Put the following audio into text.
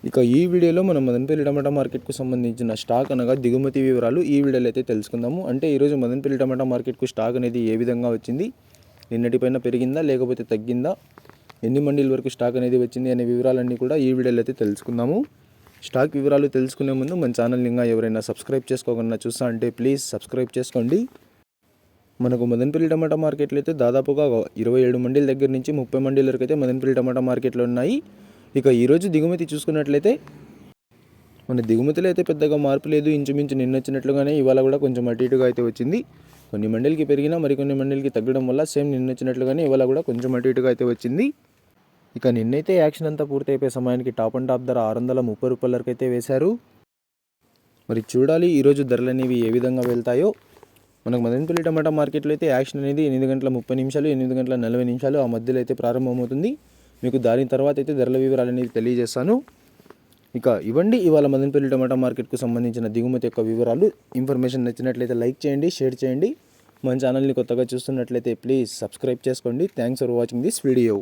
ఇక ఈ వీడియోలో మనం మదనపల్లి టమాటా మార్కెట్కు సంబంధించిన స్టాక్ అనగా దిగుమతి వివరాలు ఈ వీడియోలో అయితే తెలుసుకుందాము. అంటే ఈరోజు మదనపల్లి టమాటా మార్కెట్కు స్టాక్ అనేది ఏ విధంగా వచ్చింది, నిన్నటిపైన పెరిగిందా లేకపోతే తగ్గిందా, ఎన్ని మండీల వరకు స్టాక్ అనేది వచ్చింది అనే వివరాలన్నీ కూడా ఈ వీడియోలో అయితే తెలుసుకుందాము. స్టాక్ వివరాలు తెలుసుకునే ముందు మన ఛానల్ ఇంకా ఎవరైనా సబ్స్క్రైబ్ చేసుకోకుండా చూస్తా అంటే ప్లీజ్ సబ్స్క్రైబ్ చేసుకోండి. మనకు మదనపల్లి టమాటా మార్కెట్లో అయితే దాదాపుగా 27 మండీల దగ్గర నుంచి 30 మండీల వరకు అయితే మదనపల్లి టమాటా మార్కెట్లో ఉన్నాయి. ఇక ఈరోజు దిగుమతి చూసుకున్నట్లయితే మన దిగుమతిలో అయితే పెద్దగా మార్పు లేదు. ఇంచుమించు నిన్న వచ్చినట్లుగానే ఇవాళ కూడా కొంచెం అటు ఇటుగా అయితే వచ్చింది. కొన్ని మండలికి పెరిగినా మరికొన్ని మండలికి తగ్గడం వల్ల సేమ్ నిన్న వచ్చినట్లుగానే ఇవాళ కూడా కొంచెం అటు ఇటుగా అయితే వచ్చింది. ఇక నిన్నైతే యాక్షన్ అంతా పూర్తి అయిపోయే సమయానికి టాప్ అండ్ టాప్ ధర 630 రూపాయల వరకు అయితే వేశారు. మరి చూడాలి ఈరోజు ధరలు అనేవి ఏ విధంగా వెళ్తాయో. మనకు మదనపల్లి టమాటా మార్కెట్లో అయితే యాక్షన్ అనేది 8:30 8:40 ఆ మధ్యలో అయితే ప్రారంభమవుతుంది. మీకు దాని తర్వాత అయితే ధరల వివరాలు అనేది తెలియజేస్తాను. ఇక ఇవ్వండి ఇవాళ మదనపల్లి టమాటా మార్కెట్కు సంబంధించిన దిగుమతి యొక్క వివరాలు. ఇన్ఫర్మేషన్ నచ్చినట్లయితే లైక్ చేయండి, షేర్ చేయండి. మన ఛానల్ని కొత్తగా చూస్తున్నట్లయితే ప్లీజ్ సబ్స్క్రైబ్ చేసుకోండి. Thanks for watching this video.